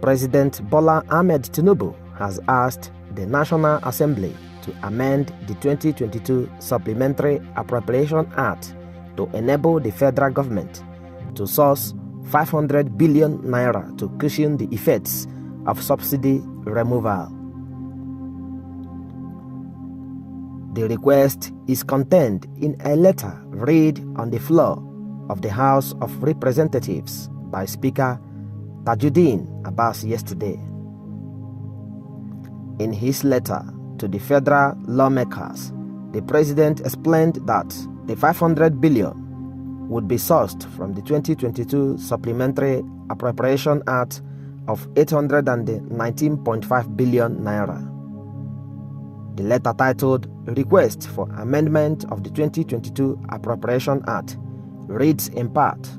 President Bola Ahmed Tinubu has asked the National Assembly to amend the 2022 Supplementary Appropriation Act to enable the federal government to source 500 billion naira to cushion the effects of subsidy removal. The request is contained in a letter read on the floor of the House of Representatives by Speaker Tajuddin Abbas yesterday. In his letter to the federal lawmakers, the president explained that the 500 billion would be sourced from the 2022 Supplementary Appropriation Act of 819.5 billion naira. The letter titled Request for Amendment of the 2022 Appropriation Act reads in part,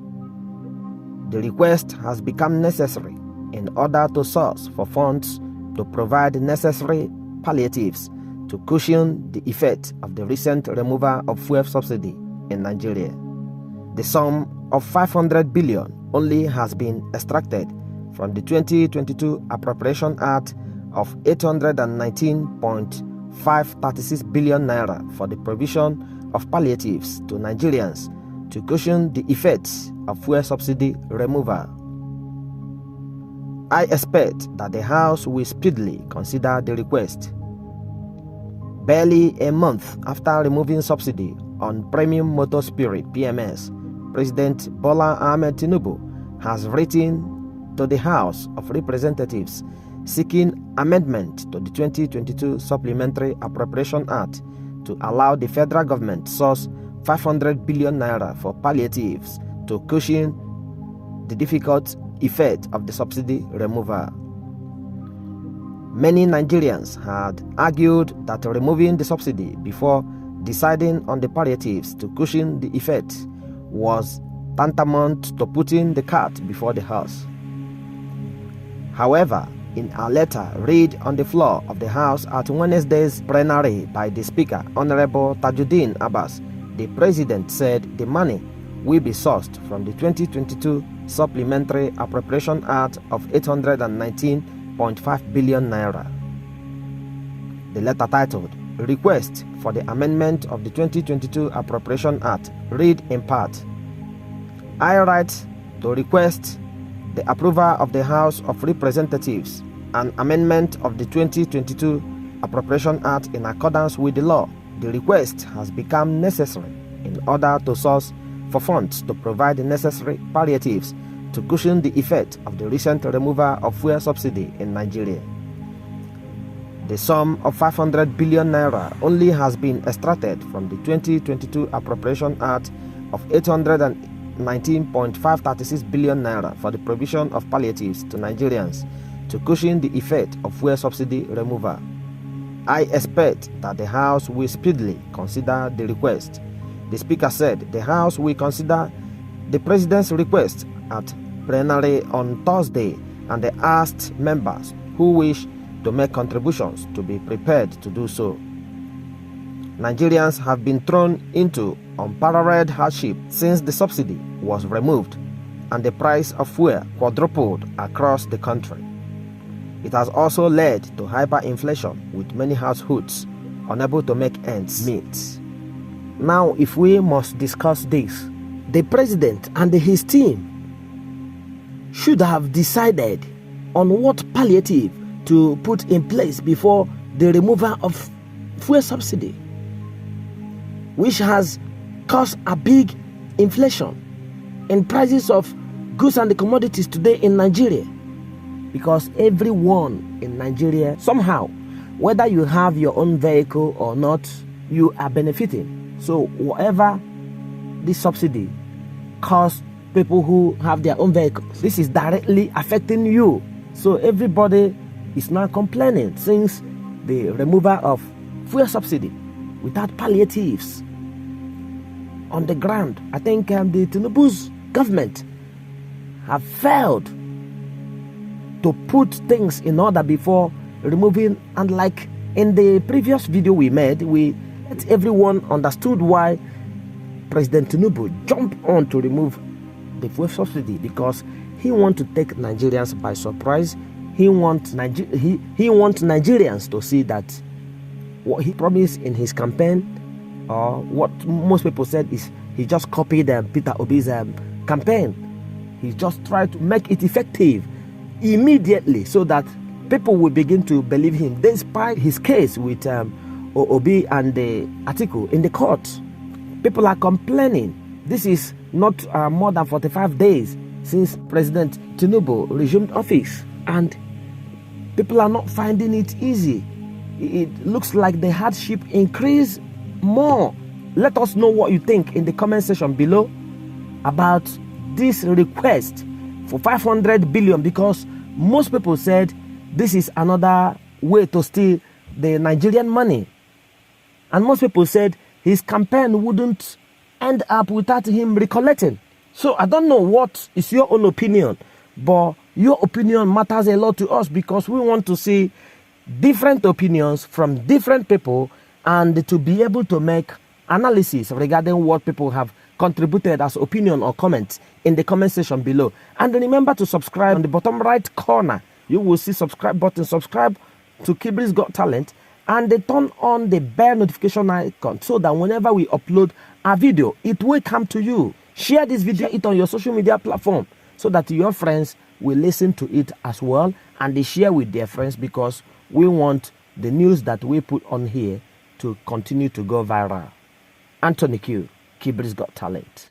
the request has become necessary in order to source for funds to provide necessary palliatives to cushion the effect of the recent removal of fuel subsidy in Nigeria. The sum of 500 billion only has been extracted from the 2022 Appropriation Act of 819.536 billion naira for the provision of palliatives to Nigerians to cushion the effects of fuel subsidy removal. I expect that the House will speedily consider the request. Barely a month after removing subsidy on premium motor spirit (PMS), President Bola Ahmed Tinubu has written to the House of Representatives seeking amendment to the 2022 Supplementary Appropriation Act to allow the federal government source 500 billion naira for palliatives to cushion the difficult effect of the subsidy removal. Many Nigerians had argued that removing the subsidy before deciding on the palliatives to cushion the effect was tantamount to putting the cart before the horse. However, in a letter read on the floor of the House at Wednesday's plenary by the Speaker, Honorable Tajuddin Abbas, the President said the money will be sourced from the 2022 Supplementary Appropriation Act of 819.5 billion naira. The letter titled Request for the Amendment of the 2022 Appropriation Act read in part, I write to request the approval of the House of Representatives an amendment of the 2022 Appropriation Act in accordance with the law. The request has become necessary in order to source for funds to provide the necessary palliatives to cushion the effect of the recent removal of fuel subsidy in Nigeria. The sum of 500 billion naira only has been extracted from the 2022 Appropriation Act of 819.536 billion naira for the provision of palliatives to Nigerians to cushion the effect of fuel subsidy removal. I expect that the House will speedily consider the request. The Speaker said the House will consider the President's request at plenary on Thursday, and they asked members who wish to make contributions to be prepared to do so. Nigerians have been thrown into unparalleled hardship since the subsidy was removed and the price of fuel quadrupled across the country. It has also led to hyperinflation, with many households unable to make ends meet. Now, if we must discuss this, the president and his team should have decided on what palliative to put in place before the removal of fuel subsidy, which has caused a big inflation in prices of goods and commodities today in Nigeria. Because everyone in Nigeria, somehow, whether you have your own vehicle or not, you are benefiting. So whatever this subsidy costs people who have their own vehicles, this is directly affecting you. So everybody is now complaining since the removal of fuel subsidy without palliatives on the ground. I think the Tinubu's government have failed to put things in order before removing. And like in the previous video we made, everyone understood why President Tinubu jumped on to remove the fuel subsidy, because he wants to take Nigerians by surprise. he wants Nigerians to see that what he promised in his campaign, or what most people said, is he just copied Peter Obi's campaign. He just tried to make it effective immediately so that people will begin to believe him, despite his case with Obi and Atiku in the court. People are complaining. This is not more than 45 days since President Tinubu resumed office, and people are not finding it easy. It looks like the hardship increased more. Let us know what you think in the comment section below about this request for 500 billion, because most people said this is another way to steal the Nigerian money. And most people said his campaign wouldn't end up without him recollecting. So I don't know what is your own opinion, but your opinion matters a lot to us, because we want to see different opinions from different people and to be able to make analysis regarding what people have contributed as opinion or comments in the comment section below. And remember to subscribe. On the bottom right corner, you will see subscribe button. Subscribe to Kibri's Got Talent, and they turn on the bell notification icon so that whenever we upload a video, it will come to you. Share this video on your social media platform so that your friends will listen to it as well, and they share with their friends, because we want the news that we put on here to continue to go viral. Anthony Q, Kibri's Got Talent.